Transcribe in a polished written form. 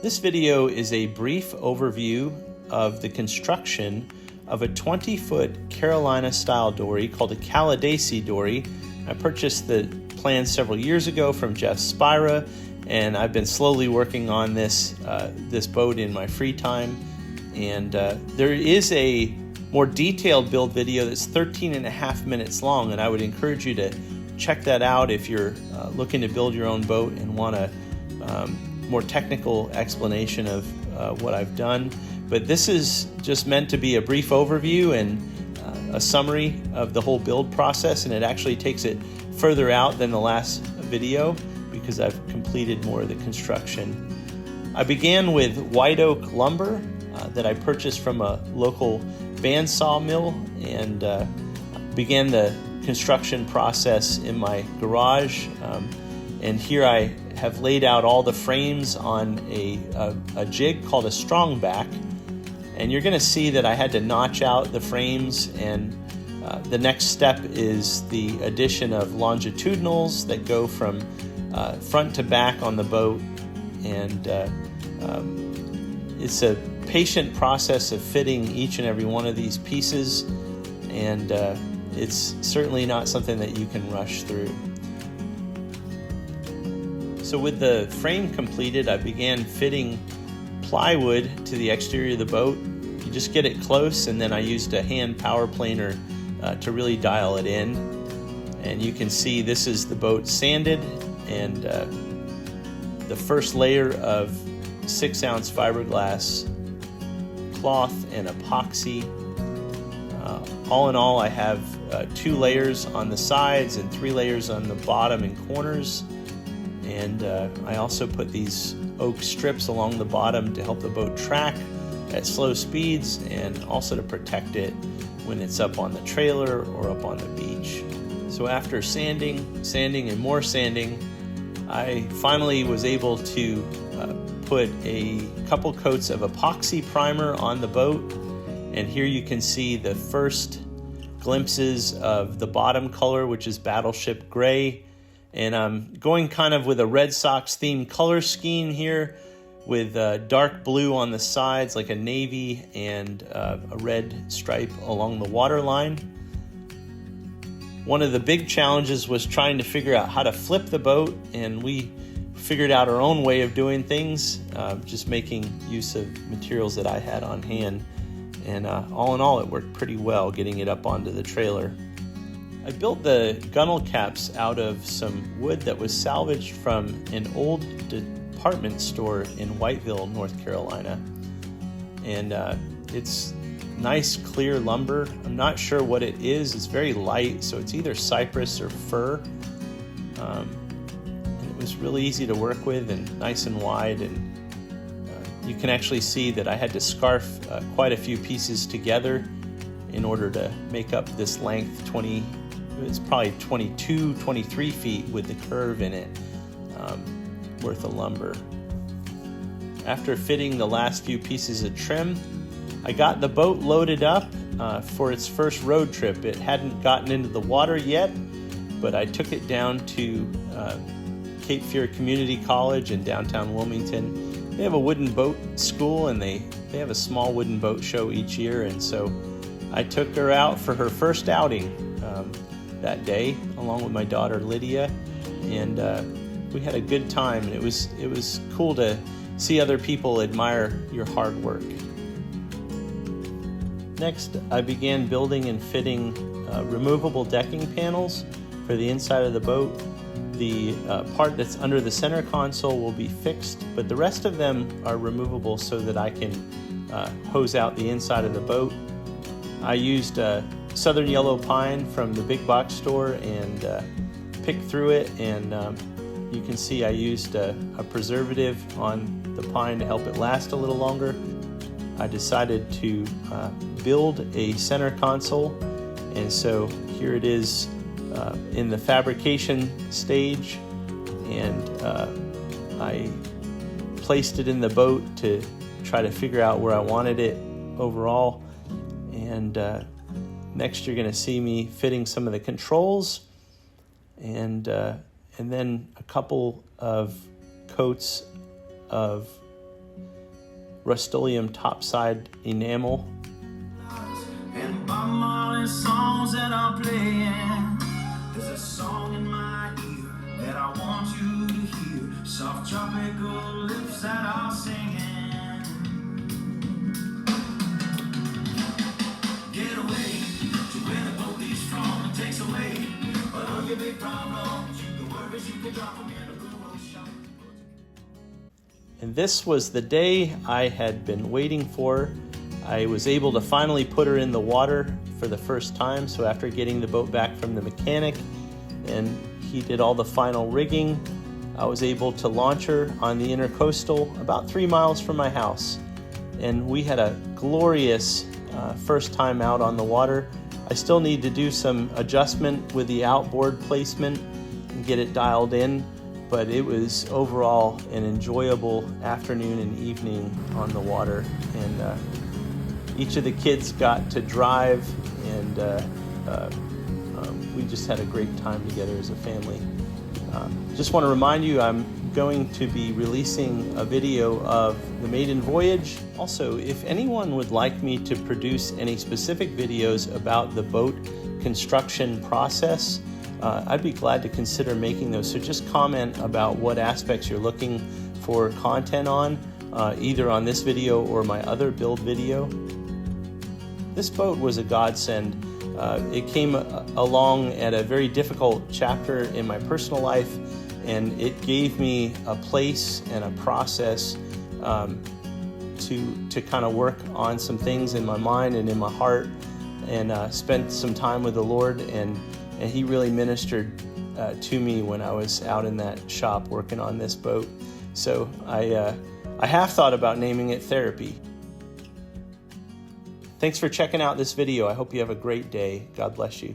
This video is a brief overview of the construction of a 20-foot Carolina-style dory called a Caladesi Dory. I purchased the plan several years ago from Jeff Spira, and I've been slowly working on this boat in my free time. And there is a more detailed build video that's 13.5 minutes long, and I would encourage you to check that out if you're looking to build your own boat and want a more technical explanation of what I've done. But this is just meant to be a brief overview and a summary of the whole build process, and it actually takes it further out than the last video because I've completed more of the construction. I began with white oak lumber that I purchased from a local bandsaw mill, and began the construction process in my garage. And here I have laid out all the frames on a jig called a strong back. And you're going to see that I had to notch out the frames, and the next step is the addition of longitudinals that go from front to back on the boat. And it's a patient process of fitting each and every one of these pieces, and it's certainly not something that you can rush through. So with the frame completed, I began fitting plywood to the exterior of the boat. You just get it close, and then I used a hand power planer to really dial it in. And you can see this is the boat sanded, and the first layer of 6-ounce fiberglass cloth and epoxy. All in all, I have 2 layers on the sides and 3 layers on the bottom and corners. And I also put these oak strips along the bottom to help the boat track at slow speeds, and also to protect it when it's up on the trailer or up on the beach. So after sanding, and more sanding, I finally was able to put a couple coats of epoxy primer on the boat. And here you can see the first glimpses of the bottom color, which is battleship gray. And I'm going kind of with a Red Sox themed color scheme here, with dark blue on the sides like a navy, and a red stripe along the waterline. One of the big challenges was trying to figure out how to flip the boat, and we figured out our own way of doing things, just making use of materials that I had on hand. And all in all, it worked pretty well getting it up onto the trailer. I built the gunnel caps out of some wood that was salvaged from an old department store in Whiteville, North Carolina. And it's nice clear lumber. I'm not sure what it is. It's very light, so it's either cypress or fir. And it was really easy to work with and nice and wide. And you can actually see that I had to scarf quite a few pieces together in order to make up this length. It's probably 22, 23 feet with the curve in it, worth of lumber. After fitting the last few pieces of trim, I got the boat loaded up for its first road trip. It hadn't gotten into the water yet, but I took it down to Cape Fear Community College in downtown Wilmington. They have a wooden boat school, and they have a small wooden boat show each year, and so I took her out for her first outing that day, along with my daughter Lydia, and we had a good time. And it was cool to see other people admire your hard work. Next, I began building and fitting removable decking panels for the inside of the boat. The part that's under the center console will be fixed, but the rest of them are removable so that I can hose out the inside of the boat. I used southern yellow pine from the big box store and picked through it, and you can see I used a preservative on the pine to help it last a little longer. I decided to build a center console, and so here it is in the fabrication stage, and I placed it in the boat to try to figure out where I wanted it overall. And next you're going to see me fitting some of the controls, and then a couple of coats of Rust-Oleum topside enamel. And Bob Marley songs that are playing. There's a song in my ear that I want you to hear. Soft tropical lips that are singing. Get away to where the boat is from. It takes away all of your big problems. You can worry, you can drop them in a Google shop. And this was the day I had been waiting for. I was able to finally put her in the water for the first time. So after getting the boat back from the mechanic and he did all the final rigging, I was able to launch her on the intercoastal about 3 miles from my house. And we had a glorious first time out on the water. I still need to do some adjustment with the outboard placement and get it dialed in, but it was overall an enjoyable afternoon and evening on the water. And each of the kids got to drive, and we just had a great time together as a family. Just want to remind you, I'm going to be releasing a video of the Maiden voyage. Also, if anyone would like me to produce any specific videos about the boat construction process, I'd be glad to consider making those. So just comment about what aspects you're looking for content on, either on this video or my other build video. This boat was a godsend. It came along at a very difficult chapter in my personal life, and it gave me a place and a process to kind of work on some things in my mind and in my heart, and spent some time with the Lord, and He really ministered to me when I was out in that shop working on this boat. So I have thought about naming it Therapy. Thanks for checking out this video. I hope you have a great day. God bless you.